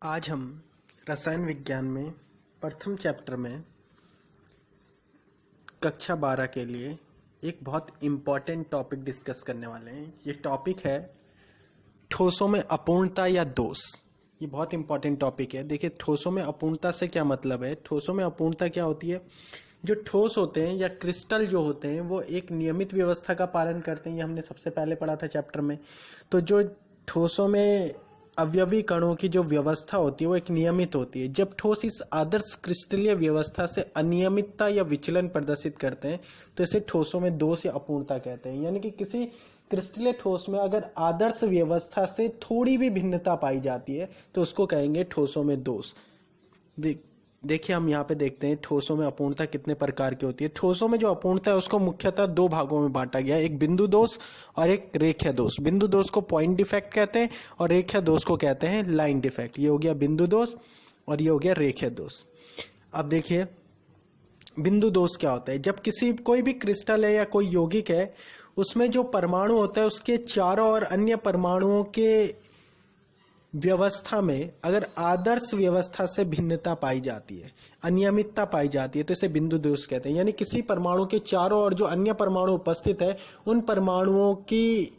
आज हम रसायन विज्ञान में प्रथम चैप्टर में कक्षा 12 के लिए एक बहुत इम्पॉर्टेंट टॉपिक डिस्कस करने वाले हैं। ये टॉपिक है ठोसों में अपूर्णता या दोष। ये बहुत इम्पॉर्टेंट टॉपिक है। देखिए, ठोसों में अपूर्णता से क्या मतलब है। ठोसों में अपूर्णता क्या होती है? जो ठोस होते हैं या क्रिस्टल जो होते हैं वो एक नियमित व्यवस्था का पालन करते हैं। ये हमने सबसे पहले पढ़ा था चैप्टर में। तो जो ठोसों में अवयवी कणों की जो व्यवस्था होती है वो एक नियमित होती है। जब ठोस इस आदर्श क्रिस्टलीय व्यवस्था से अनियमितता या विचलन प्रदर्शित करते हैं तो इसे ठोसों में दोष या अपूर्णता कहते हैं। यानी कि किसी क्रिस्टलीय ठोस में अगर आदर्श व्यवस्था से थोड़ी भी भिन्नता पाई जाती है तो उसको कहेंगे ठोसों में दोष। देखिए, हम यहाँ पे देखते हैं ठोसों में अपूर्णता कितने प्रकार की होती है। ठोसों में जो अपूर्णता है उसको मुख्यतः दो भागों में बांटा गया है, एक बिंदु दोष और एक रेखीय दोष। बिंदु दोष को पॉइंट डिफेक्ट कहते हैं और रेखीय दोष को कहते हैं लाइन डिफेक्ट। ये हो गया बिंदु दोष और ये हो गया रेखीय दोष। अब देखिए, बिंदु दोष क्या होता है? जब कोई भी क्रिस्टल है या कोई यौगिक है उसमें जो परमाणु होता है उसके चारों और अन्य परमाणुओं के व्यवस्था में अगर आदर्श व्यवस्था से भिन्नता पाई जाती है, अनियमितता पाई जाती है तो इसे बिंदु दोष कहते हैं। यानी किसी परमाणु के चारों ओर जो अन्य परमाणु उपस्थित है उन परमाणुओं की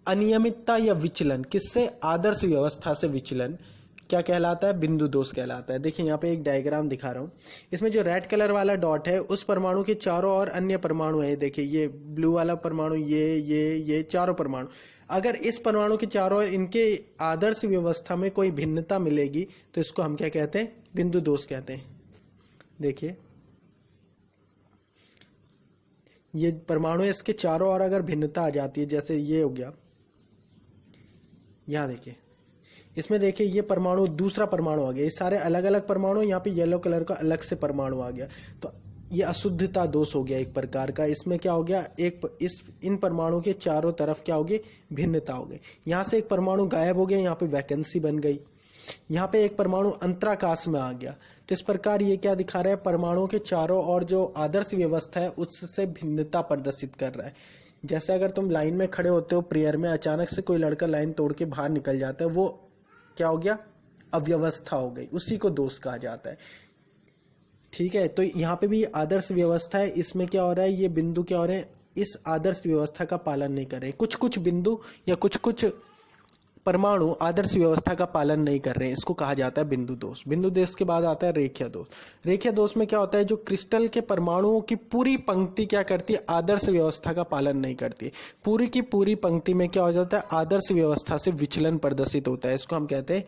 अनियमितता या विचलन, किससे? आदर्श व्यवस्था से विचलन क्या कहलाता है? बिंदु दोष कहलाता है। देखिए, यहाँ पे एक डायग्राम दिखा रहा हूं। इसमें जो रेड कलर वाला डॉट है उस परमाणु के चारों ओर अन्य परमाणु है। देखिए, ये ब्लू वाला परमाणु, ये चारों परमाणु, अगर इस परमाणु के चारों ओर इनके आदर्श व्यवस्था में कोई भिन्नता मिलेगी तो इसको हम क्या कहते हैं? बिंदु दोष कहते हैं। देखिए, ये परमाणु इसके चारों ओर अगर भिन्नता आ जाती है, जैसे ये हो गया, यहां देखिए, इसमें देखिए ये परमाणु, दूसरा परमाणु आ गया, ये सारे अलग अलग परमाणु, यहाँ पे येलो कलर का अलग से परमाणु आ गया, तो ये अशुद्धता दोष हो गया एक प्रकार का। इसमें क्या हो गया? इन परमाणु के चारों तरफ क्या हो गई? भिन्नता हो गई। यहाँ से एक परमाणु गायब हो गया, यहाँ पे वैकेंसी बन गई। यहाँ पे एक परमाणु अंतराकाश में आ गया। तो इस प्रकार ये क्या दिखा रहा है? परमाणुओं के चारों और जो आदर्श व्यवस्था है उससे भिन्नता प्रदर्शित कर रहा है। जैसे अगर तुम लाइन में खड़े होते हो प्रेयर में, अचानक से कोई लड़का लाइन तोड़ के बाहर निकल जाता है, वो क्या हो गया? अव्यवस्था हो गई, उसी को दोष कहा जाता है। ठीक है, तो यहाँ पे भी आदर्श व्यवस्था है, इसमें क्या हो रहा है? ये बिंदु क्या हो रहे हैं? इस आदर्श व्यवस्था का पालन नहीं कर रहे। कुछ कुछ बिंदु या कुछ कुछ परमाणु आदर्श व्यवस्था का पालन नहीं कर रहे हैं, इसको कहा जाता है बिंदु दोष। बिंदु दोष के बाद आता है रेखीय दोष। रेखीय दोष में क्या होता है? जो क्रिस्टल के परमाणुओं की पूरी पंक्ति क्या करती है? आदर्श व्यवस्था का पालन नहीं करती। पूरी की पूरी पंक्ति में क्या हो जाता है? आदर्श व्यवस्था से विचलन प्रदर्शित होता है, इसको हम कहते हैं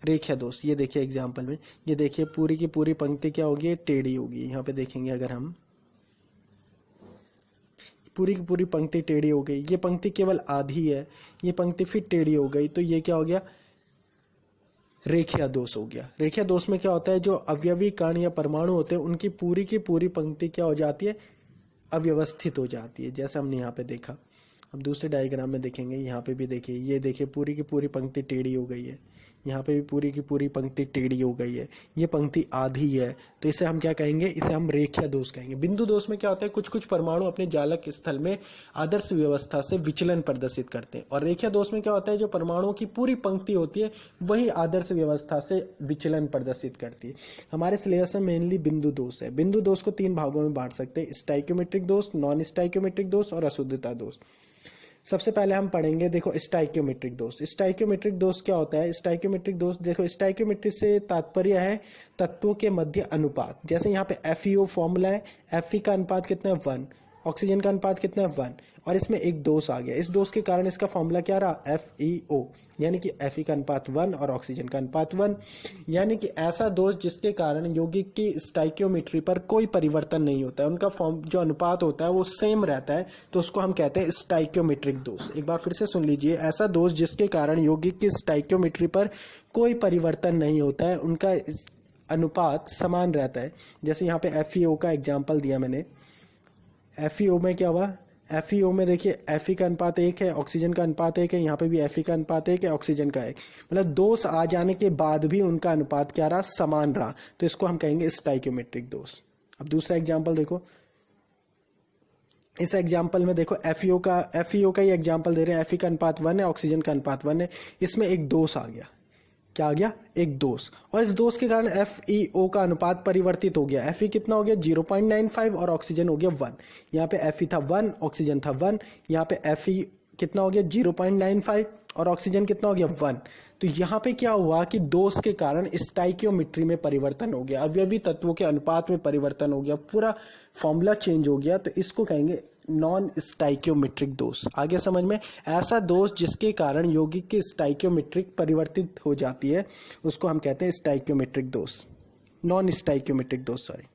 रेखीय दोष। ये देखिए एग्जाम्पल में, ये देखिए पूरी की पूरी पंक्ति क्या होगी? टेढ़ी होगी। यहाँ पे देखेंगे अगर हम, पूरी की पूरी पंक्ति टेढ़ी हो गई, ये पंक्ति केवल आधी है, ये पंक्ति फिर टेढ़ी हो गई, तो ये क्या हो गया? रेखीय दोष हो गया। रेखीय दोष में क्या होता है? जो अवयवी कण या परमाणु होते हैं उनकी पूरी की पूरी पंक्ति क्या हो जाती है? अव्यवस्थित हो जाती है, जैसे हमने यहाँ पे देखा। अब दूसरे डायग्राम में देखेंगे, यहाँ पे भी देखिए, ये देखिए पूरी की पूरी पंक्ति टेढ़ी हो गई है, यहाँ पे भी पूरी की पूरी पंक्ति टेढ़ी हो गई है, ये पंक्ति आधी है, तो इसे हम क्या कहेंगे? इसे हम रेखीय दोष कहेंगे। बिंदु दोष में क्या होता है? कुछ कुछ परमाणु अपने जालक स्थल में आदर्श व्यवस्था से विचलन प्रदर्शित करते हैं। और रेखीय दोष में क्या होता है? जो परमाणुओं की पूरी पंक्ति होती है वही आदर्श व्यवस्था से विचलन प्रदर्शित करती है। हमारे सिलेबस में मेनली बिंदु दोष है। बिंदु दोष को 3 भागों में बांट सकते हैं, स्टाइक्योमेट्रिक दोष, नॉन स्टाइक्योमेट्रिक दोष और अशुद्धता दोष। सबसे पहले हम पढ़ेंगे, देखो, स्टाइक्योमेट्रिक दोष। स्टाइक्योमेट्रिक दोष क्या होता है? स्टाइक्योमेट्रिक दोष, देखो, स्टाइक्योमेट्रिक से तात्पर्य है तत्वों के मध्य अनुपात। जैसे यहाँ पे FeO फॉर्मूला है, Fe का अनुपात कितना है? 1, ऑक्सीजन का अनुपात कितना है? 1, और इसमें एक दोष आ गया। इस दोष के कारण इसका फॉर्मूला क्या रहा? FeO, यानी कि Fe का अनुपात 1 और ऑक्सीजन का अनुपात 1। यानी कि ऐसा दोष जिसके कारण यौगिक की स्टाइक्योमेट्री पर कोई परिवर्तन नहीं होता है, उनका फॉर्म जो अनुपात होता है वो सेम रहता है, तो उसको हम कहते हैं स्टाइक्योमेट्रिक दोष। एक बार फिर से सुन लीजिए, ऐसा दोष जिसके कारण यौगिक की स्टाइक्योमेट्री पर कोई परिवर्तन नहीं होता है, उनका अनुपात समान रहता है। जैसे यहाँ पे FeO का एग्जाम्पल दिया मैंने। FeO में क्या हुआ? FeO में देखिए Fe का अनुपात 1 है, ऑक्सीजन का अनुपात 1 है, यहाँ पे भी Fe का अनुपात 1 है, ऑक्सीजन का 1, मतलब दोष आ जाने के बाद भी उनका अनुपात क्या रहा? समान रहा, तो इसको हम कहेंगे स्टाइक्योमेट्रिक दोष। अब दूसरा एग्जाम्पल देखो, इस एग्जाम्पल में देखो FeO का ही एग्जाम्पल दे रहे हैं। Fe का अनुपात 1 है, ऑक्सीजन का अनुपात 1 है, इसमें एक दोष आ गया। क्या आ गया, एक दोष। और इस दोष के कारण FeO का अनुपात परिवर्तित हो गया। Fe कितना हो गया 0.95 और ऑक्सीजन हो गया 1। यहाँ पे Fe था 1, ऑक्सीजन था 1। यहाँ पे Fe कितना हो गया 0.95 और ऑक्सीजन कितना हो गया 1। तो यहाँ पे क्या हुआ कि दोष के कारण स्टाइकियोमेट्री में परिवर्तन हो गया, अवयवी तत्वों के अनुपात में परिवर्तन हो गया, पूरा फॉर्मूला चेंज हो गया। तो इसको कहेंगे नॉन स्टाइकियोमेट्रिक दोष। आगे समझ में, ऐसा दोष जिसके कारण यौगिक की स्टाइकियोमेट्रिक परिवर्तित हो जाती है उसको हम कहते हैं स्टाइकियोमेट्रिक दोष, नॉन स्टाइकियोमेट्रिक दोष, सॉरी।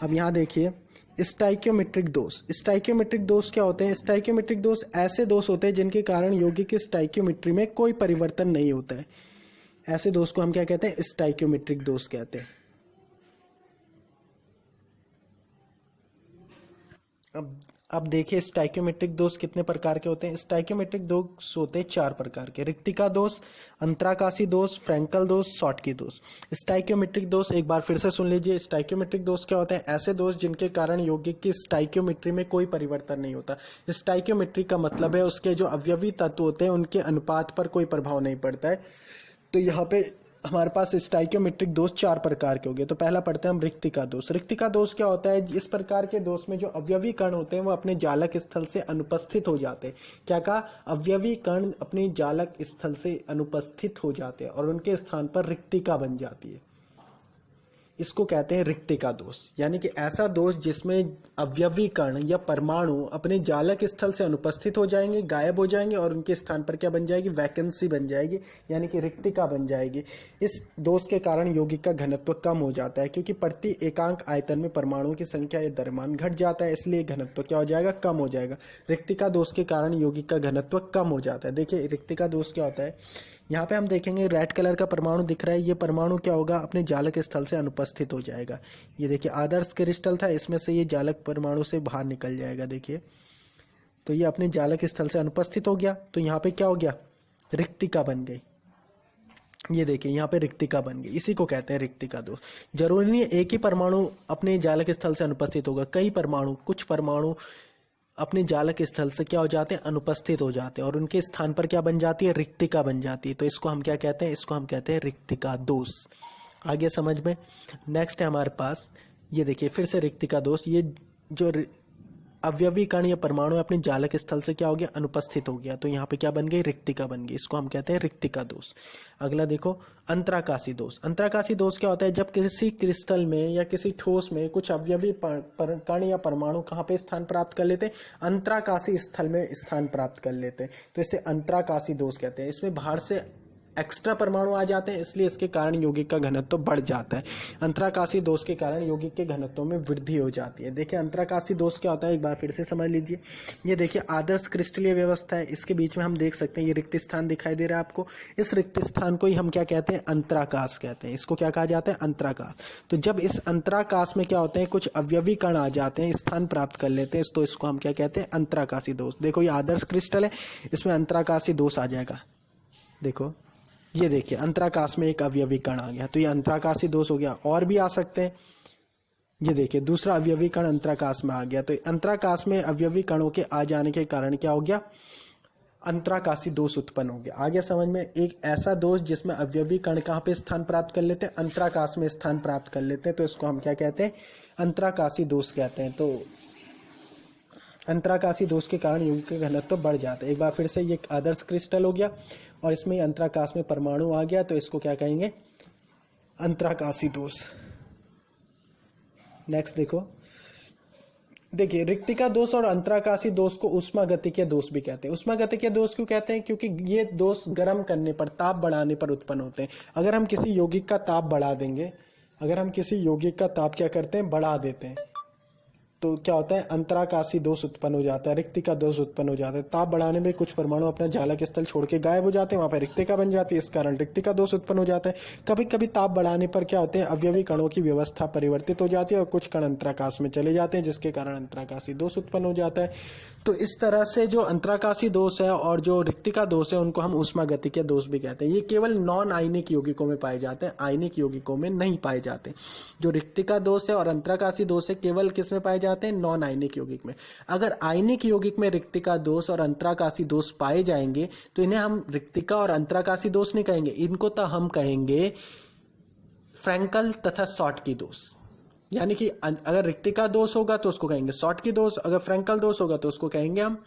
अब यहां देखिए स्टाइकियोमेट्रिक दोष। स्टाइकियोमेट्रिक दोष क्या होते हैं? स्टाइकियोमेट्रिक दोष ऐसे दोष होते हैं जिनके कारण यौगिक की स्टाइकियोमेट्री में कोई परिवर्तन नहीं होता है। ऐसे दोष को हम क्या कहते हैं? स्टाइकियोमेट्रिक दोष कहते हैं। अब देखिए स्टाइकियोमेट्रिक दोष कितने प्रकार के होते हैं। स्टाइकियोमेट्रिक दोष होते हैं 4 प्रकार के, रिक्तिका दोष, अंतराकाशी दोष, फ्रैंकल दोष, शॉटकी दोष। स्टाइकियोमेट्रिक दोष एक बार फिर से सुन लीजिए। स्टाइकियोमेट्रिक दोष क्या होते हैं? ऐसे दोष जिनके कारण यौगिक की स्टाइकियोमेट्री में कोई परिवर्तन नहीं होता। स्टाइकियोमेट्री का मतलब है उसके जो अवयवी तत्व होते हैं उनके अनुपात पर कोई प्रभाव नहीं पड़ता है। तो यहाँ पे हमारे पास स्टाइकियोमेट्रिक दोष 4 प्रकार के हो गए। तो पहला पढ़ते हैं हम रिक्तिका दोष। रिक्तिका दोष क्या होता है? इस प्रकार के दोष में जो अवयवी कण होते हैं वो अपने जालक स्थल से अनुपस्थित हो जाते हैं। क्या कहा? अवयवी कण अपने जालक स्थल से अनुपस्थित हो जाते हैं और उनके स्थान पर रिक्तिका बन जाती है। इसको कहते हैं रिक्तिका दोष। यानी कि ऐसा दोष जिसमें अवयवी कण या परमाणु अपने जालक स्थल से अनुपस्थित हो जाएंगे, गायब हो जाएंगे और उनके स्थान पर क्या बन जाएगी? वैकेंसी बन जाएगी, यानी कि रिक्तिका बन जाएगी। इस दोष के कारण यौगिक का घनत्व कम हो जाता है, क्योंकि प्रति एकांक आयतन में परमाणुओं की संख्या या द्रव्यमान घट जाता है, इसलिए घनत्व क्या हो जाएगा? कम हो जाएगा। रिक्तिका दोष के कारण यौगिक का घनत्व कम हो जाता है। देखिए रिक्तिका दोष क्या होता है, यहाँ पे हम देखेंगे रेड कलर का परमाणु दिख रहा है, ये परमाणु क्या होगा? अपने जालक स्थल से अनुपस्थित हो जाएगा। ये देखिए आदर्श क्रिस्टल था, इसमें से ये जालक परमाणु से बाहर निकल जाएगा। देखिए तो ये अपने जालक स्थल से अनुपस्थित हो गया, तो यहाँ पे क्या हो गया? रिक्तिका बन गई। ये देखिए यहाँ पे रिक्तिका बन गई, इसी को कहते हैं रिक्तिका दोष। जरूरी नहीं एक ही परमाणु अपने जालक स्थल से अनुपस्थित होगा, कई परमाणु, कुछ परमाणु अपने जालक स्थल से क्या हो जाते हैं? अनुपस्थित हो जाते हैं और उनके स्थान पर क्या बन जाती है? रिक्तिका बन जाती है। तो इसको हम क्या कहते हैं? इसको हम कहते हैं रिक्तिका दोष। आगे समझ में। नेक्स्ट है हमारे पास, ये देखिए फिर से रिक्तिका दोष। ये जो अवयवी कण या परमाणु अपने जालक स्थल से क्या हो गया? अनुपस्थित हो गया, तो यहाँ पे क्या बन गई? रिक्तिका बन गई। इसको हम कहते हैं रिक्तिका दोष। अगला देखो अंतराकाशी दोष। अंतराकाशी दोष क्या होता है? जब किसी क्रिस्टल में या किसी ठोस में कुछ अवयवी कण या परमाणु कहाँ पे स्थान प्राप्त कर लेते हैं? अंतराकाशी स्थल में स्थान प्राप्त कर लेते हैं, तो इसे अंतराकाशी दोष कहते हैं। इसमें बाहर से एक्स्ट्रा परमाणु आ जाते हैं, इसलिए इसके कारण यौगिक का घनत्व बढ़ जाता है। अंतराकाशी दोष के कारण यौगिक के घनत्व में वृद्धि हो जाती है। देखिए अंतराकाशी दोष क्या होता है, एक बार फिर से समझ लीजिए। ये देखिए आदर्श क्रिस्टलीय व्यवस्था है, इसके बीच में हम देख सकते हैं ये रिक्त स्थान दिखाई दे रहा है आपको। इस रिक्त स्थान को ही हम क्या कहते हैं? अंतराकाश कहते हैं। इसको क्या कहा जाता है? अंतराकाश। तो जब इस अंतराकाश में क्या होते हैं? कुछ अवयवी कण आ जाते हैं, स्थान प्राप्त कर लेते हैं, तो इसको हम क्या कहते हैं? अंतराकाशी दोष। देखो ये आदर्श क्रिस्टल है, इसमें अंतराकाशी दोष आ जाएगा। देखो ये देखिए अंतराकाश में एक अवयवी कण आ गया, तो ये अंतराकाशी दोष हो गया। और भी आ सकते हैं, ये देखिए दूसरा अवयवी कण अंतराकाश में आ गया, तो अंतराकाश में अवयवी कणों के आ जाने के कारण क्या हो गया? अंतराकाशी दोष उत्पन्न हो गया। आगे समझ में, एक ऐसा दोष जिसमें अवयवी कण कहाँ पे स्थान प्राप्त कर लेते हैं? अंतराकाश में स्थान प्राप्त कर लेते हैं, तो इसको हम क्या कहते हैं? अंतराकाशी दोष कहते हैं। तो अंतराकाशी दोष के कारण यौगिक का घनत्व बढ़ जाता है। एक बार फिर से ये आदर्श क्रिस्टल हो गया और इसमें अंतराकाश में परमाणु आ गया, तो इसको क्या कहेंगे? अंतराकाशी दोष। नेक्स्ट देखो, देखिए रिक्तिका दोष और अंतराकाशी दोष को ऊष्मागतिकीय दोष भी कहते हैं। ऊष्मागतिकीय दोष क्यों कहते हैं? क्योंकि ये दोष गर्म करने पर, ताप बढ़ाने पर उत्पन्न होते हैं। अगर हम किसी यौगिक का ताप बढ़ा देंगे, अगर हम किसी यौगिक का ताप क्या करते हैं? बढ़ा देते हैं, तो क्या होता है? अंतराकाशी दोष उत्पन्न हो जाता है, रिक्तिका दोष उत्पन्न हो जाता है। ताप बढ़ाने में कुछ परमाणु अपना जालक स्थल छोड़ के गायब हो जाते हैं, वहां पर रिक्तिका बन जाती है, इस कारण रिक्तिका दोष उत्पन्न हो जाता है। कभी कभी ताप बढ़ाने पर क्या होते हैं? अवयवी कणों की व्यवस्था परिवर्तित हो जाती है और कुछ कण अंतराकाश में चले जाते हैं, जिसके कारण अंतराकाशी दोष उत्पन्न हो जाता है। तो इस तरह से जो अंतराकाशी दोष है और जो रिक्तिका दोष है उनको हम ऊष्मागतिकीय दोष भी कहते हैं। ये केवल नॉन आयनिक यौगिकों में पाए जाते हैं, आयनिक यौगिकों में नहीं पाए जाते। जो रिक्तिका दोष है और अंतराकाशी दोष है केवल किस में पाए जाते हैं? जाते हैं? नॉन आयनिक यौगिक में। अगर आयनिक यौगिक में रिक्तिका दोष और अंतराकाशी दोष पाए जाएंगे तो इन्हें हम रिक्तिका और अंतराकाशी दोष नहीं कहेंगे, इनको तो हम कहेंगे फ्रैंकल तथा शॉर्टकी दोष। यानी कि अगर रिक्तिका दोष होगा तो उसको कहेंगे शॉर्टकी दोष, अगर फ्रैंकल दोष होगा तो उसको कहेंगे हम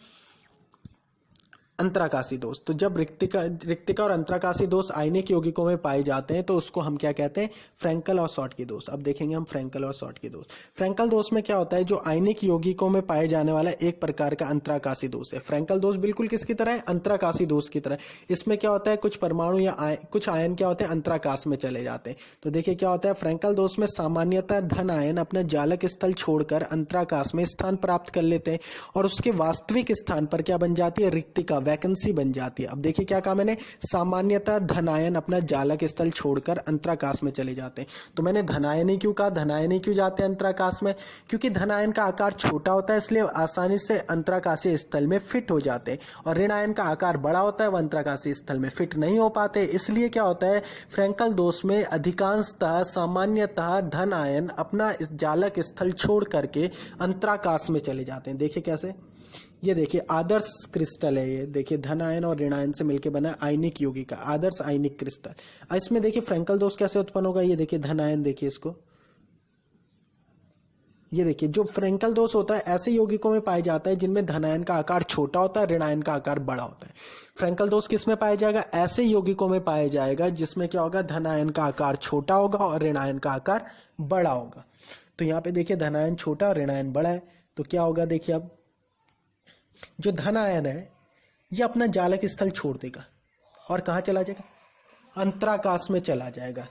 अंतराकाशी दोष। तो जब रिक्तिका और अंतराकाशी दोष आयनिक यौगिकों में पाए जाते हैं तो उसको हम क्या कहते हैं? फ्रैंकल और शॉर्टकी दोष। अब देखेंगे हम फ्रैंकल और शॉर्टकी दोष। फ्रैंकल दोष में क्या होता है? जो आयनिक यौगिकों में पाए जाने वाला एक प्रकार का अंतराकाशी दोष है। फ्रैंकल दोष बिल्कुल किसकी तरह है? अंतराकाशी दोष की तरह। इसमें क्या होता है? कुछ परमाणु या कुछ आयन क्या होते हैं? अंतराकाश में चले जाते हैं। तो देखिए क्या होता है? फ्रैंकल दोष में सामान्यतः धन आयन अपना जालक स्थल छोड़कर अंतराकाश में स्थान प्राप्त कर लेते हैं और उसके वास्तविक स्थान पर क्या बन जाती है? रिक्तिका, वैकेंसी बन जाती है। अब देखिए क्या कहा मैंने? सामान्यतः धनायन अपना जालक स्थल छोड़कर अंतराकाश में चले जाते हैं। तो मैंने धनायन ही क्यों कहा? धनायन ही क्यों जाते हैं अंतराकाश में? क्योंकि धनायन का आकार छोटा होता है इसलिए आसानी से अंतराकाशीय स्थल में फिट हो जाते हैं, और ऋणायन का आकार बड़ा होता है, वह अंतराकाशीय स्थल में फिट नहीं हो पाते। इसलिए क्या होता है? फ्रैंकल दोष में अधिकांशतः सामान्यतः धन आयन अपना इस जालक स्थल छोड़ करके अंतराकाश में चले जाते हैं। देखिए कैसे? ये देखिए आदर्श क्रिस्टल है, ये देखिए धन आयन और ऋणायन से मिलकर बना आयनिक यौगिक का आदर्श आयनिक क्रिस्टल। इसमें देखिए फ्रैंकल दोष कैसे उत्पन्न होगा? ये देखिए धन आयन, देखिए इसको, ये देखिए जो फ्रैंकल दोष होता है ऐसे यौगिकों में पाया जाता है जिनमें धनायन का आकार छोटा होता है, ऋणायन का आकार बड़ा होता है। फ्रैंकल दोष किस में पाया जाएगा? ऐसे यौगिकों में पाया जाएगा जिसमें क्या होगा? धनायन का आकार छोटा होगा और ऋणायन का आकार बड़ा होगा। तो यहाँ पे देखिए धनायन छोटा और ऋणायन बड़ा है, तो क्या होगा? देखिए अब जो धन आयन है ये अपना जालक स्थल छोड़ देगा और कहाँ चला जाएगा? अंतराकाश में चला जाएगा।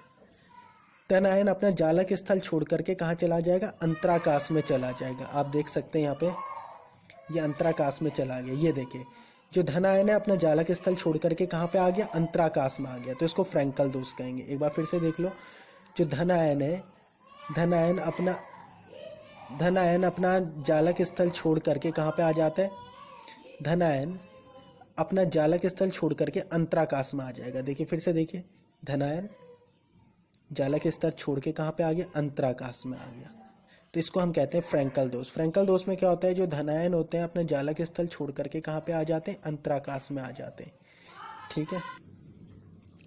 धन आयन अपना जालक स्थल छोड़ करके कहाँ चला जाएगा? अंतराकाश में चला जाएगा। आप देख सकते हैं यहाँ पे ये अंतराकाश में चला गया। ये देखिए जो धन आयन है अपना जालक स्थल छोड़ करके कहाँ पे आ गया? अंतराकाश में आ गया, तो इसको फ्रैंकल दोष कहेंगे। एक बार फिर से देख लो, जो धन आयन है, धन आयन अपना जालक स्थल छोड़ करके कहाँ पे आ जाता है? धन आयन अपना जालक स्थल छोड़ करके अंतराकाश में आ जाएगा। देखिए फिर से देखिए, धन आयन जालक स्तर छोड़ के कहाँ पे आ गया? अंतराकाश में आ गया। तो इसको हम कहते हैं फ्रैंकल दोष। फ्रैंकल दोष में क्या होता है? जो धनायन होते हैं अपने जालक स्थल छोड़ करके कहाँ पे आ जाते हैं? अंतराकाश में आ जाते हैं। ठीक है,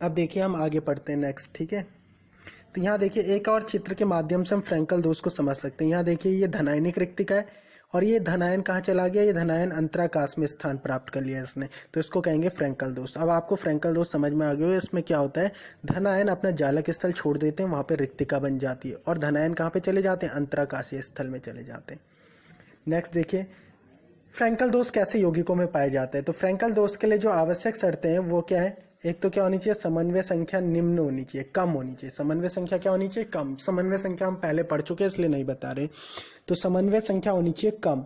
अब देखिए हम आगे पढ़ते हैं नेक्स्ट। ठीक है, तो यहाँ देखिए एक और चित्र के माध्यम से हम फ्रैंकल दोष को समझ सकते हैं। यहाँ देखिए ये धनायनिक रिक्तिका है और ये धनायन कहाँ चला गया? ये धनायन अंतराकाश में स्थान प्राप्त कर लिया इसने, तो इसको कहेंगे फ्रैंकल दोष। अब आपको फ्रैंकल दोष समझ में आ गया हो। इसमें क्या होता है? धनायन अपना जालक स्थल छोड़ देते हैं, वहां पे रिक्तिका बन जाती है, और धनायन कहाँ पे चले जाते हैं? अंतराकाशीय स्थल में चले जाते हैं। नेक्स्ट देखिए फ्रैंकल दोष कैसे यौगिकों में पाए जाते हैं। तो फ्रैंकल दोष के लिए जो आवश्यक शर्तें हैं वो क्या है? एक तो क्या होनी चाहिए? समन्वय संख्या निम्न होनी चाहिए, कम होनी चाहिए। समन्वय संख्या क्या होनी चाहिए? कम। समन्वय संख्या हम पहले पढ़ चुके हैं इसलिए नहीं बता रहे। तो समन्वय संख्या होनी चाहिए कम।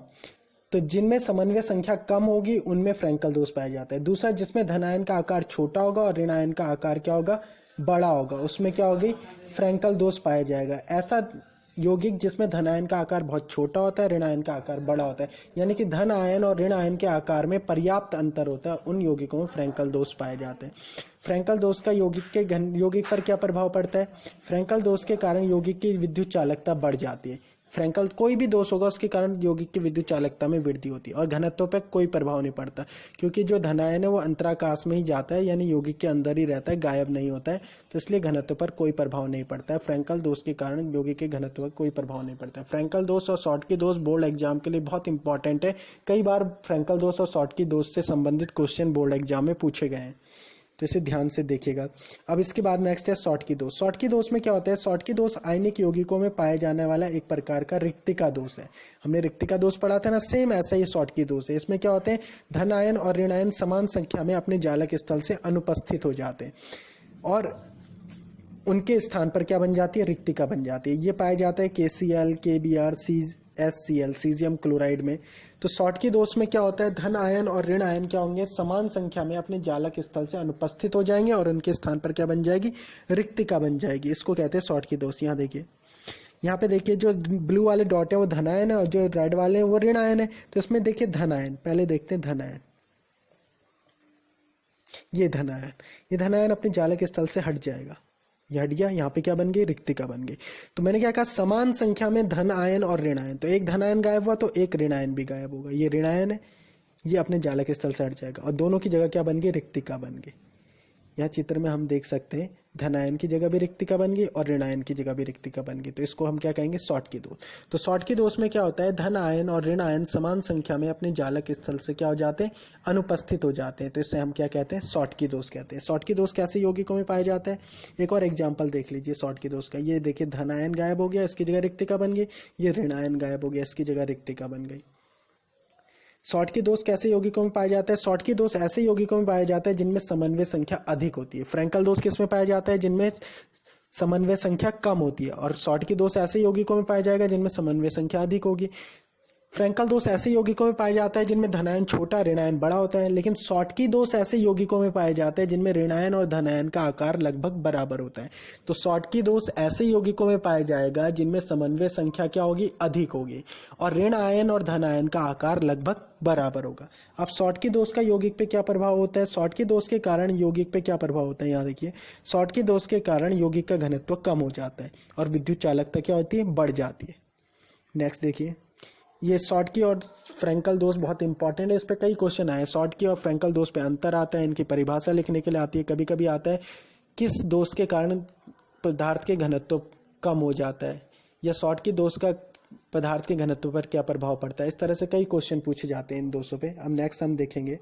तो जिनमें समन्वय संख्या कम होगी उनमें फ्रैंकल दोष पाया जाता है। दूसरा, जिसमें धनायन का आकार छोटा होगा और ऋणायन का आकार क्या होगा? बड़ा होगा, उसमें क्या होगी? फ्रैंकल दोष पाया जाएगा। ऐसा यौगिक जिसमें धनायन का आकार बहुत छोटा होता है, ऋणायन का आकार बड़ा होता है, यानी कि धन आयन और ऋण आयन के आकार में पर्याप्त अंतर होता है, उन यौगिकों में फ्रैंकल दोष पाए जाते हैं। फ्रैंकल दोष का यौगिक पर क्या प्रभाव पड़ता है? फ्रैंकल दोष के कारण यौगिक की विद्युत चालकता बढ़ जाती है। फ्रैंकल कोई भी दोष होगा उसके कारण यौगिक की विद्युत चालकता में वृद्धि होती है, और घनत्व पर कोई प्रभाव नहीं पड़ता क्योंकि जो धनायन है वो अंतराकाश में ही जाता है, यानी यौगिक के अंदर ही रहता है, गायब नहीं होता है, तो इसलिए घनत्व पर कोई प्रभाव नहीं पड़ता है। फ्रैंकल दोष के कारण यौगिक के घनत्व पर कोई प्रभाव नहीं पड़ता है। फ्रैंकल दोष और शॉर्टकी दोष बोर्ड एग्जाम के लिए बहुत इंपॉर्टेंट है। कई बार फ्रैंकल दोष और शॉर्टकी दोष से संबंधित क्वेश्चन बोर्ड एग्जाम में पूछे गए हैं, तो इसे ध्यान से देखिएगा। अब इसके बाद नेक्स्ट है शॉर्टकी दोष। शॉर्टकी दोष में क्या होता है? शॉर्टकी दोष आयनिक यौगिकों में पाए जाने वाला एक प्रकार का रिक्तिका दोष है। हमने रिक्तिका दोष पढ़ा था ना, सेम ऐसा ही शॉर्टकी दोष है। इसमें क्या होते हैं? धन आयन और ऋण आयन समान संख्या में अपने जालक स्थल से अनुपस्थित हो जाते हैं और उनके स्थान पर क्या बन जाती है? रिक्तिका बन जाती है। ये पाया जाता है KCl, KBr, HCl, caesium chloride में। तो शॉर्टकी दोष में क्या होता है? धन आयन और ऋण आयन क्या होंगे? समान संख्या में अपने जालक स्थल से अनुपस्थित हो जाएंगे और उनके स्थान पर क्या बन जाएगी? रिक्तिका बन जाएगी। इसको कहते हैं शॉर्टकी दोष। यहाँ देखिए, यहाँ पे देखिए जो ब्लू वाले डॉट है वो धन आयन है और जो रेड वाले हैं वो ऋण आयन है। तो इसमें देखिए धन आयन, पहले देखते हैं धन आयन। ये धन आयन अपने जालक स्थल से हट जाएगा, ये हट गया, यहाँ पे क्या बन गई, रिक्तिका बन गई। तो मैंने क्या कहा, समान संख्या में धन आयन और ऋण आयन, तो एक धन आयन गायब हुआ तो एक ऋण आयन भी गायब होगा। ये ऋण आयन है, ये अपने जालक स्थल से हट जाएगा और दोनों की जगह क्या बन गई, रिक्तिका बन गई। यहाँ चित्र में हम देख सकते हैं धनायन की जगह भी रिक्तिका बन गई और ऋणायन की जगह भी रिक्तिका बन गई। तो इसको हम क्या कहेंगे, शॉर्टकी दोष। तो शॉर्टकी दोष में क्या होता है, धन आयन और ऋण आयन समान संख्या में अपने जालक स्थल से क्या हो जाते हैं, अनुपस्थित हो जाते हैं। तो इससे हम क्या कहते हैं, शॉर्टकी दोष कहते हैं। शॉर्टकी दोष कैसे यौगिकों में पाया जाता है, एक और एग्जाम्पल देख लीजिए शॉर्टकी दोष का। ये देखिए धनायन गायब हो गया, इसकी जगह रिक्तिका बन गई। ये ऋणायन गायब हो गया, इसकी जगह रिक्तिका बन गई। शॉर्टकी दोष कैसे यौगिकों में पाया जाता है, शॉर्टकी दोष ऐसे यौगिकों में पाया जाता है जिनमें समन्वय संख्या अधिक होती है। फ्रैंकल दोष किस में पाया जाता है, जिनमें समन्वय संख्या कम होती है। और शॉर्टकी दोष ऐसे यौगिकों में पाया जाएगा जिनमें समन्वय संख्या अधिक होगी। फ्रैंकल दोष ऐसे यौगिकों में पाया जाता है जिनमें धनायन छोटा ऋणायन बड़ा होता है। लेकिन शॉर्टकी दोष ऐसे यौगिकों में पाए जाते हैं जिनमें ऋणायन और धनायन का आकार लगभग बराबर होता है। तो शॉर्टकी दोष ऐसे यौगिकों में पाया जाएगा जिनमें समन्वय संख्या क्या होगी, अधिक होगी, और ऋण आयन और धनायन का आकार लगभग बराबर होगा। अब शॉर्टकी दोष का यौगिक पे क्या प्रभाव होता है, शॉर्टकी दोष के कारण यौगिक पे क्या प्रभाव होता है, यहाँ देखिए शॉर्टकी दोष के कारण यौगिक का घनत्व कम हो जाता है और विद्युत चालकता क्या होती है, बढ़ जाती है। नेक्स्ट देखिए, ये शॉर्टकी और फ्रैंकल दोष बहुत इंपॉर्टेंट है, इस पे कई क्वेश्चन आए। शॉर्टकी और फ्रैंकल दोष पे अंतर आता है, इनकी परिभाषा लिखने के लिए आती है। कभी कभी आता है किस दोष के कारण पदार्थ के घनत्व कम हो जाता है, या शॉर्टकी दोष का पदार्थ के घनत्व पर क्या प्रभाव पड़ता है। इस तरह से कई क्वेश्चन पूछे जाते हैं इन दोषों पे। अब नेक्स्ट हम देखेंगे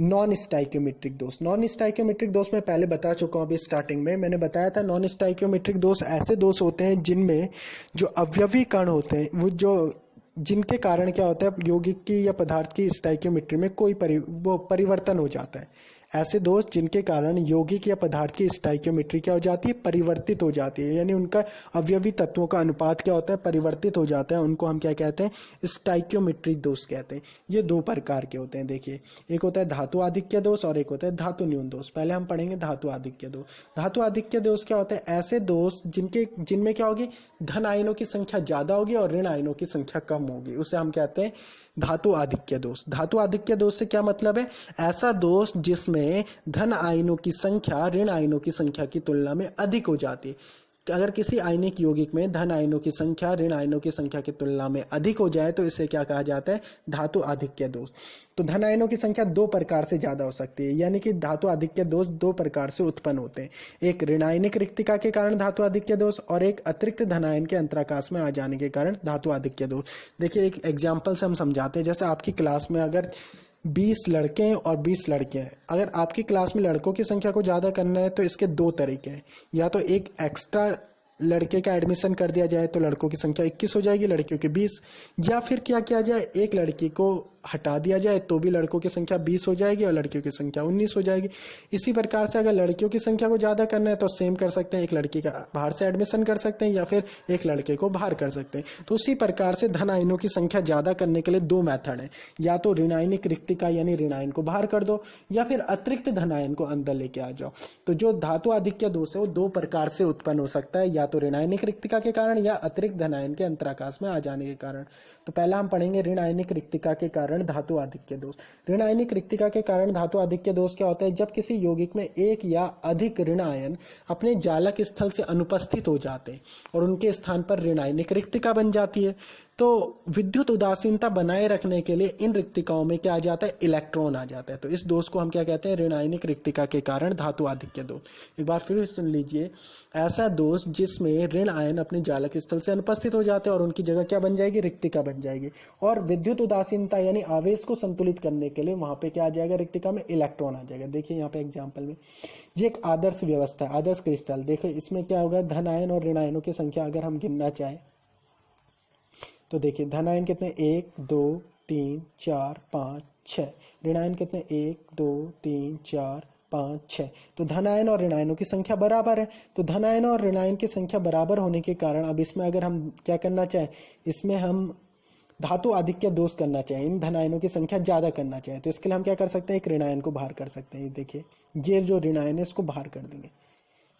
नॉन स्टाइक्योमेट्रिक दोष। नॉन स्टाइक्योमेट्रिक दोष मैं पहले बता चुका हूँ, अभी स्टार्टिंग में मैंने बताया था। नॉन स्टाइक्योमेट्रिक दोष ऐसे दोष होते हैं जिनमें जो अवयवी कण होते हैं, वो जो जिनके कारण क्या होता है, यौगिक की या पदार्थ की स्टाइक्योमेट्री में कोई परिवर्तन हो जाता है। ऐसे दोष जिनके कारण यौगिक या पदार्थ की स्टाइक्योमेट्री क्या हो जाती है, परिवर्तित हो जाती है, यानी उनका अवयवी तत्वों का अनुपात क्या होता है, परिवर्तित हो जाता है। उनको हम क्या कहते हैं, स्टाइक्योमेट्रिक दोष कहते हैं। ये दो प्रकार के होते हैं। देखिए, एक होता है धातु आधिक्य दोष और एक होता है धातु न्यून दोष। पहले हम पढ़ेंगे धातु आधिक्य दोष। धातु आधिक्य दोष क्या होता है, ऐसे दोष जिनमें क्या होगी, धन आयनों की संख्या ज्यादा होगी और ऋण आयनों की संख्या कम होगी, उसे हम कहते हैं धातु आधिक्य दोष। धातु आधिक्य दोष से क्या मतलब है, ऐसा दोष जिसमें धन आयनों की संख्या ऋण आयनों की संख्या की तुलना में अधिक हो जाती है। अगर किसी आयनिक यौगिक में धन आयनों की संख्या ऋण आयनों की संख्या की तुलना में अधिक हो जाए तो इसे क्या कहा जाता है, धातु आधिक्य दोष। तो धन आयनों की संख्या दो प्रकार से ज्यादा हो सकती है, यानी कि धातु आधिक्य दोष दो प्रकार से उत्पन्न होते हैं। एक ऋणायनिक रिक्तिका के कारण धातु आधिक्य दोष और एक अतिरिक्त धनायन के अंतराकाश में आ जाने के कारण धातु आधिक्य दोष। देखिए, एक एग्जाम्पल से हम समझाते हैं। जैसे आपकी क्लास में अगर 20 लड़के हैं और 20 लड़के हैं, अगर आपकी क्लास में लड़कों की संख्या को ज़्यादा करना है तो इसके दो तरीके हैं। या तो एक एक्स्ट्रा लड़के का एडमिशन कर दिया जाए तो लड़कों की संख्या 21 हो जाएगी, लड़कियों की 20, या फिर क्या किया जाए, एक लड़की को हटा दिया जाए तो भी लड़कों की संख्या 20 हो जाएगी और लड़कियों की संख्या 19 हो जाएगी। इसी प्रकार से अगर लड़कियों की संख्या को ज़्यादा करना है तो सेम कर सकते हैं, एक लड़की का बाहर से एडमिशन कर सकते हैं या फिर एक लड़के को बाहर कर सकते हैं। तो उसी प्रकार से धन आयनों की संख्या ज़्यादा करने के लिए दो मेथड है, या तो ऋणायनिक रिक्तिका यानी ऋणायन को बाहर कर दो, या फिर अतिरिक्त धनायन को अंदर लेके आ जाओ। तो जो धातु आधिक्य दोष है वो दो प्रकार से उत्पन्न हो सकता है, या तो ऋणायनिक रिक्तिका के कारण या अतिरिक्त धनायन के अंतराकाश में आ जाने के कारण। तो पहला हम पढ़ेंगे ऋणायनिक रिक्तिका के कारण धातु आधिक्य दोष। ऋणायनिक रिक्तिका के कारण धातु आधिक्य दोष क्या होता है, जब किसी यौगिक में एक या अधिक ऋण आयन अपने जालक स्थल से अनुपस्थित हो जाते हैं और उनके स्थान पर ऋणायनिक रिक्तिका बन जाती है। तो विद्युत उदासीनता बनाए रखने के लिए इन रिक्तिकाओं में क्या आ जाता है, इलेक्ट्रॉन आ जाता है। तो इस दोष को हम क्या कहते हैं, ऋणायनिक रिक्तिका के कारण धातु आधिक्य दोष। एक बार फिर सुन लीजिए, ऐसा दोष जिसमें ऋण आयन अपने जालक स्थल से अनुपस्थित हो जाते हैं और उनकी जगह क्या बन जाएगी, रिक्तिका बन जाएगी। और विद्युत उदासीनता यानी आवेश को संतुलित करने के लिए वहां पे क्या आ जाएगा, रिक्तिका में इलेक्ट्रॉन आ जाएगा। देखिए यहाँ पे एग्जाम्पल में ये एक आदर्श व्यवस्था है, आदर्श क्रिस्टल। देखिए इसमें क्या होगा, धन आयन और ऋण आयनों की संख्या अगर हम गिनना चाहें तो देखिए धन आयन कितने, 1 2 3 4 5 6, ऋण आयन कितने, 1 2 3 4 5 6। तो धन आयन और ऋण आयनों की संख्या बराबर है। तो धन आयन और ऋण आयन की संख्या बराबर होने के कारण अब इसमें अगर हम क्या करना चाहें, इसमें हम धातु आधिक्य दोष करना चाहें, इन धन आयनों की संख्या ज्यादा करना चाहें, तो इसके लिए हम क्या कर सकते हैं, एक ऋण आयन को बाहर कर सकते हैं। देखिए ये जो ऋण आयन है इसको बाहर कर देंगे,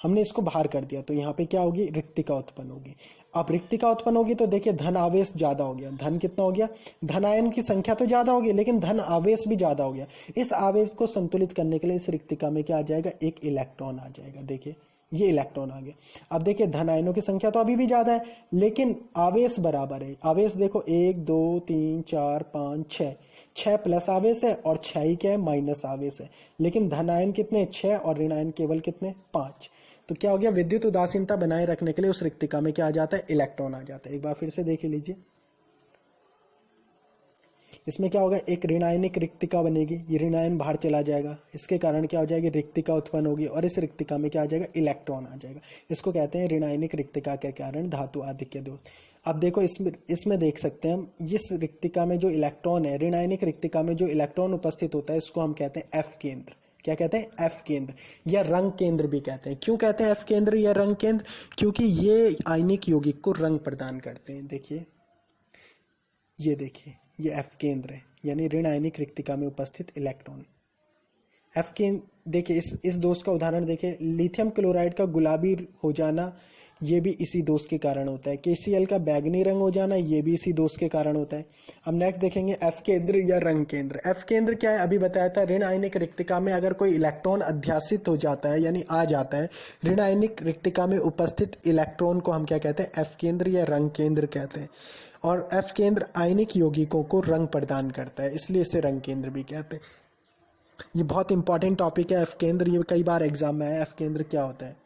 हमने इसको बाहर कर दिया तो यहाँ पे क्या होगी, रिक्तिका उत्पन्न होगी। अब रिक्तिका उत्पन्न होगी तो देखिए धन आवेश ज्यादा हो गया, धन कितना हो गया, धन आयन की संख्या तो ज्यादा होगी लेकिन धन आवेश भी ज्यादा हो गया। इस आवेश को संतुलित करने के लिए इस रिक्तिका में क्या आ जाएगा, एक इलेक्ट्रॉन आ जाएगा। देखिए ये इलेक्ट्रॉन आ गया। अब देखिए धन आयनों की संख्या तो अभी भी ज्यादा है, लेकिन आवेश बराबर है। आवेश देखो 1 2 3 4 5 6, 6 प्लस आवेश है और 6 ही क्या है, माइनस आवेश है। लेकिन धन आयन कितने, 6, और ऋण आयन केवल कितने, 5। तो क्या हो गया, विद्युत उदासीनता बनाए रखने के लिए उस रिक्तिका में क्या आ जाता है, इलेक्ट्रॉन आ जाता है। एक बार फिर से देख लीजिए, इसमें क्या होगा, एक ऋणायनिक रिक्तिका बनेगी, ये ऋणायन बाहर चला जाएगा, इसके कारण क्या हो जाएगी, रिक्तिका उत्पन्न होगी, और इस रिक्तिका में क्या आ जाएगा, इलेक्ट्रॉन आ जाएगा। इसको कहते हैं ऋणायनिक रिक्तिका के कारण धातु आधिक्य दोष। अब देखो इसमें देख सकते हैं हम, इस रिक्तिका में जो इलेक्ट्रॉन है, ऋणायनिक रिक्तिका में जो इलेक्ट्रॉन उपस्थित होता है, इसको हम कहते हैं एफ केंद्र। क्या कहते हैं, एफ केंद्र, या रंग केंद्र भी कहते हैं। क्यों कहते हैं एफ केंद्र या रंग केंद्र, क्योंकि ये आयनिक यौगिक को रंग प्रदान करते हैं। देखिए, ये देखिए, ये एफ केंद्र है, यानी ऋण आयनिक रिक्तिका में उपस्थित इलेक्ट्रॉन। एफ केंद्र देखिए, इस दोष का उदाहरण देखिए, लिथियम क्लोराइड का गुलाबी हो जाना, ये भी इसी दोष के कारण होता है। KCl का बैगनी रंग हो जाना, ये भी इसी दोष के कारण होता है। अब नेक्स्ट देखेंगे एफ केंद्र या रंग केंद्र। एफ केंद्र क्या है, अभी बताया था, ऋण आयनिक रिक्तिका में अगर कोई इलेक्ट्रॉन अध्यासित हो जाता है, यानी आ जाता है, ऋण आयनिक रिक्तिका में उपस्थित इलेक्ट्रॉन को हम क्या कहते हैं, एफ केंद्र या रंग केंद्र कहते हैं। और एफ केंद्र आयनिक यौगिकों को रंग प्रदान करता है, इसलिए इसे रंग केंद्र भी कहते हैं। ये बहुत इंपॉर्टेंट टॉपिक है एफ केंद्र, ये कई बार एग्जाम में है, एफ केंद्र क्या होता है।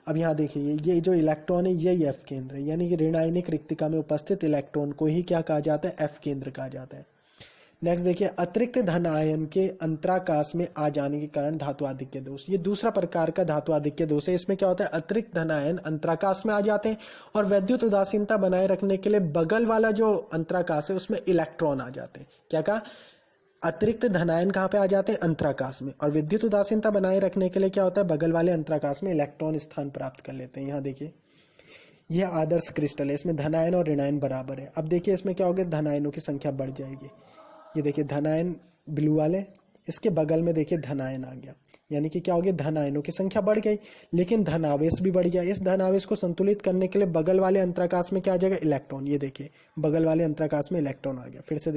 अब यहाँ देखिए, ये जो इलेक्ट्रॉन है, यही एफ केंद्र है, यानी कि ऋण आयनिक रिक्तिका में उपस्थित इलेक्ट्रॉन को ही क्या कहा जाता है, एफ केंद्र कहा जाता है। नेक्स्ट देखिए, अतिरिक्त धन आयन के अंतराकाश में आ जाने के कारण धातु आधिक्य दोष। ये दूसरा प्रकार का धातु आधिक्य दोष है। इसमें क्या होता है, अतिरिक्त धन आयन अंतराकाश में आ जाते हैं और विद्युत उदासीनता बनाए रखने के लिए बगल वाला जो अंतराकाश है उसमें इलेक्ट्रॉन आ जाते हैं। क्या कहा, अतिरिक्त धनायन कहाँ पे आ जाते हैं, अंतराकाश में, और विद्युत उदासीनता बनाए रखने के लिए क्या होता है, बगल वाले अंतराकाश में इलेक्ट्रॉन स्थान प्राप्त कर लेते हैं। यहाँ देखिए, यह आदर्श क्रिस्टल है, इसमें धनायन और ऋणायन बराबर है। अब देखिए इसमें क्या होगा, धनायनों की संख्या बढ़ जाएगी। ये देखिए धनायन ब्लू वाले, इसके बगल में देखिए धनायन आ गया, यानी कि क्या हो गया, धनायनों की संख्या बढ़ गई, लेकिन धनावेश भी बढ़ गया। इस धनावेश को संतुलित करने के लिए बगल वाले अंतराकाश में क्या आ जाएगा, इलेक्ट्रॉन। ये देखिए बगल वाले अंतराकाश में इलेक्ट्रॉन आ गया। फिर से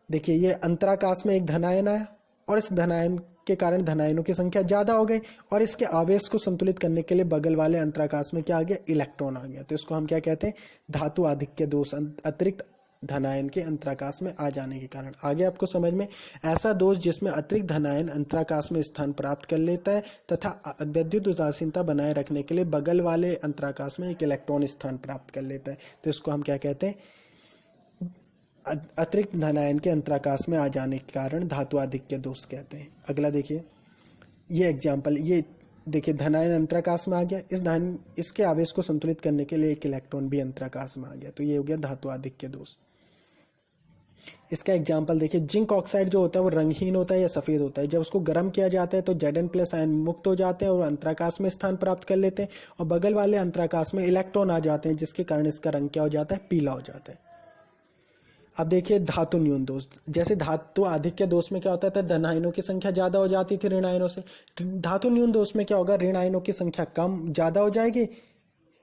देखिए ये अंतराकाश में एक धनायन आया, और इस धनायन के कारण धनायनों की संख्या ज्यादा हो गई, और इसके आवेश को संतुलित करने के लिए बगल वाले अंतराकाश में क्या आ गया, इलेक्ट्रॉन आ गया। तो इसको हम क्या कहते हैं, धातु आधिक्य दोष, अतिरिक्त धनायन के अंतराकाश में आ जाने के कारण। आगे आपको समझ में, ऐसा दोष जिसमें अतिरिक्त धनायन अंतराकाश में स्थान प्राप्त कर लेता है तथा विद्युत उदासीनता बनाए रखने के लिए बगल वाले अंतराकाश में एक इलेक्ट्रॉन स्थान प्राप्त कर लेता है, तो इसको हम क्या कहते हैं, अतिरिक्त धनायन के अंतराकाश में आ जाने के कारण धातु आधिक्य दोष कहते हैं। अगला देखिए, ये एग्जाम्पल, ये देखिए धनायन अंतराकाश में आ गया, इसके आवेश को संतुलित करने के लिए एक इलेक्ट्रॉन भी अंतराकाश में आ गया, तो ये हो गया धातु आधिक्य दोष। इसका एग्जाम्पल देखिए, जिंक ऑक्साइड जो होता है वो रंगहीन होता है या सफेद होता है। जब उसको गर्म किया जाता है तो Zn+ आयन मुक्त हो जाते हैं और अंतराकाश में स्थान प्राप्त कर लेते हैं, और बगल वाले अंतराकाश में इलेक्ट्रॉन आ जाते हैं, जिसके कारण इसका रंग क्या हो जाता है, पीला हो जाता है। अब देखिए धातु न्यून दोष, जैसे धातु आधिक्य दोष में क्या होता था, धन आयनों की संख्या ज्यादा हो जाती थी ऋण आयनों से। धातु न्यून दोष में क्या होगा, ऋण आयनों की संख्या ज्यादा हो जाएगी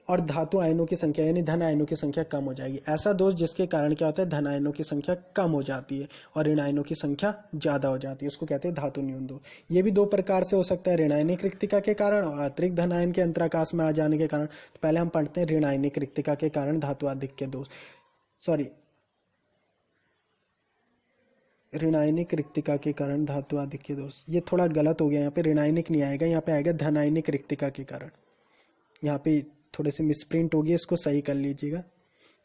और धातु आयनों की संख्या यानी धन आयनों की संख्या कम हो जाएगी। ऐसा दोष जिसके कारण क्या होता है, धन आयनों की संख्या कम हो जाती है और ऋण आयनों की संख्या ज्यादा हो जाती है, उसको कहते हैं धातु न्यून दोष। ये भी दो प्रकार से हो सकता है, ऋण आयनिक रिक्तिका के कारण और अतिरिक्त धन आयन के अंतराकाश में आ जाने के कारण। तो पहले हम पढ़ते हैं ऋण आयनिक रिक्तिका के कारण धातु आधिक्य दोष, ऋणायनिक रिक्तिका के कारण धातु आधिक्य दोष। ये थोड़ा गलत हो गया, यहाँ पे ऋणायनिक नहीं आएगा, यहाँ पे आएगा धनायनिक रिक्तिका के कारण। यहाँ पे थोड़े से मिसप्रिंट हो गया, इसको सही कर लीजिएगा।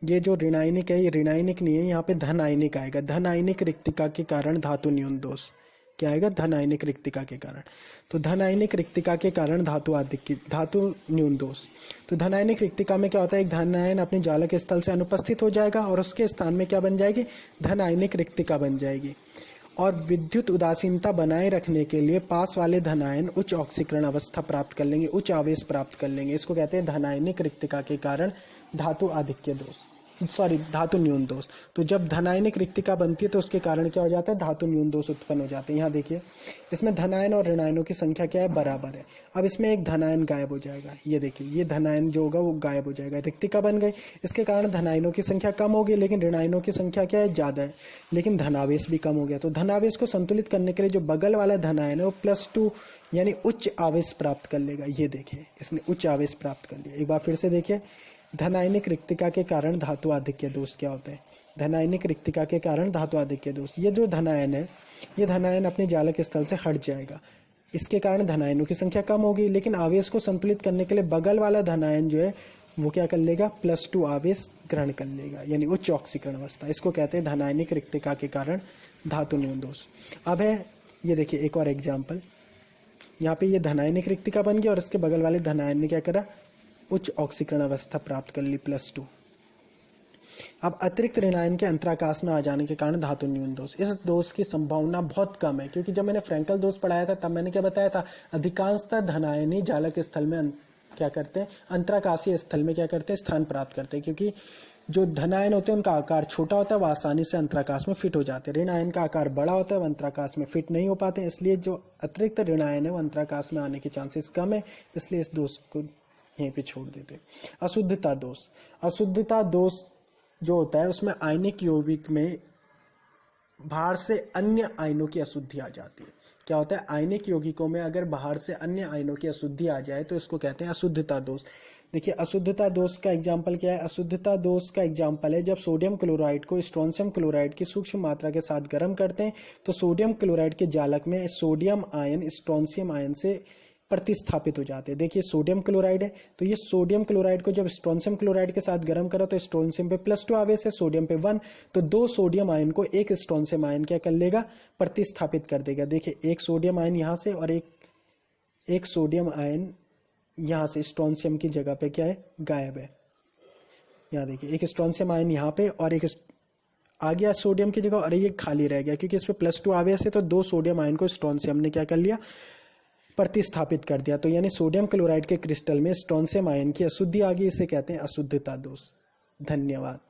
ये जो ऋणायनिक है ये ऋणायनिक नहीं है, यहाँ पे धनायनिक आएगा। धनायनिक रिक्तिका के कारण धातु न्यून दोष क्या आएगा, धनायनिक रिक्तिका के कारण। तो धनायनिक रिक्तिका के कारण धातु न्यून दोष। तो धनायनिक रिक्तिका में क्या होता है, एक धनायन अपने जालक स्थल से अनुपस्थित हो जाएगा और उसके स्थान में क्या बन जाएगी, धनायनिक रिक्तिका बन जाएगी। और विद्युत उदासीनता बनाए रखने के लिए पास वाले धनायन उच्च ऑक्सीकरण अवस्था प्राप्त कर लेंगे, उच्च आवेश प्राप्त कर लेंगे। इसको कहते हैं धनायनिक रिक्तिका के कारण धातु आधिक्य दोष। सॉरी धातु न्यून दोष। तो जब धनायनिक रिक्तिका बनती है तो उसके कारण क्या हो जाता है, धातु न्यून दोष उत्पन्न हो जाते हैं। यहाँ देखिए इसमें धनायन और ऋणायनों की संख्या क्या है, बराबर है। अब इसमें एक धनायन गायब हो जाएगा, ये देखिए ये धनायन जो होगा वो गायब हो जाएगा, रिक्तिका बन गई। इसके कारण धनायनों की संख्या कम होगी लेकिन ऋणायनों की संख्या क्या है, ज्यादा है, लेकिन धनावेश भी कम हो गया। तो धनावेश को संतुलित करने के लिए जो बगल वाला धनायन है वो +2 यानी उच्च आवेश प्राप्त कर लेगा। ये देखिए इसने उच्च आवेश प्राप्त कर लिया। एक बार फिर से देखिए, धनायनिक रिक्तिका के कारण धातु आधिक्य दोष क्या होता है, धनायनिक रिक्तिका के कारण धातु आधिक्य दोष। ये जो धनायन है ये धनायन अपने जालक स्थल से हट जाएगा, इसके कारण धनायनों की संख्या कम होगी, लेकिन आवेश को संतुलित करने के लिए बगल वाला धनायन जो है वो क्या कर लेगा, +2 आवेश ग्रहण कर लेगा, यानी उच्च ऑक्सीकरण अवस्था। इसको कहते हैं धनायनिक रिक्तिका के कारण धातु न्यून दोष। अब है ये देखिए एक और एग्जाम्पल, यहाँ पे ये धनायनिक रिक्तिका बन गया और इसके बगल वाले धनायन ने क्या करा, उच्च ऑक्सीकरण अवस्था प्राप्त कर ली +2। अब अतिरिक्त ऋणायन के अंतराकाश में आ जाने के कारण धातु न्यून दोष, इस दोष की संभावना बहुत कम है, क्योंकि जब मैंने फ्रैंकल दोष पढ़ाया था तब मैंने क्या बताया था, अधिकांशतः धनायनी जालक स्थल में क्या करते हैं, अंतराकाशीय स्थल में क्या करते हैं, स्थान प्राप्त करते हैं, क्योंकि जो धनायन होते हैं उनका आकार छोटा होता है, वह आसानी से अंतराकाश में फिट हो जाते हैं। ऋणायन का आकार बड़ा होता है, वह अंतराकाश में फिट नहीं हो पाते, इसलिए जो अतिरिक्त ऋणायन है वो अंतराकाश में आने के चांसेस कम है, इसलिए इस दोष को यहीं पे छोड़ देते। अशुद्धता दोष, अशुद्धता दोष जो होता है उसमें आयनिक यौगिक में बाहर से अन्य आयनों की अशुद्धि आ जाती है। क्या होता है, आयनिक यौगिकों में अगर बाहर से अन्य आयनों की अशुद्धि आ जाए तो इसको कहते हैं अशुद्धता दोष। देखिए अशुद्धता दोष का एग्जाम्पल क्या है, अशुद्धता दोष का एग्जाम्पल है जब सोडियम क्लोराइड को स्ट्रोंशियम क्लोराइड की सूक्ष्म मात्रा के साथ गर्म करते हैं तो सोडियम क्लोराइड के जालक में सोडियम आयन स्ट्रोंशियम आयन से प्रतिस्थापित हो जाते हैं। देखिए सोडियम क्लोराइड है तो ये सोडियम क्लोराइड को जब स्ट्रोंशियम क्लोराइड के साथ गर्म करो तो स्ट्रोंशियम पे +2 आवेश है, सोडियम पे 1, तो 2 सोडियम आयन को एक स्ट्रोंशियम आयन क्या कर लेगा, प्रतिस्थापित कर देगा। देखिए एक सोडियम आयन यहाँ से और एक सोडियम आयन यहाँ से स्ट्रोंशियम की जगह पे क्या है, गायब है। यहाँ देखिए एक स्ट्रोंशियम आयन यहाँ पे और एक आ गया सोडियम की जगह और ये खाली रह गया, क्योंकि इस पे +2 आवेश है तो 2 सोडियम आयन को स्ट्रोंशियम ने क्या कर लिया, प्रतिस्थापित कर दिया। तो यानी सोडियम क्लोराइड के क्रिस्टल में स्ट्रोंशियम आयन की अशुद्धि आ गई, इसे कहते हैं अशुद्धता दोष। धन्यवाद।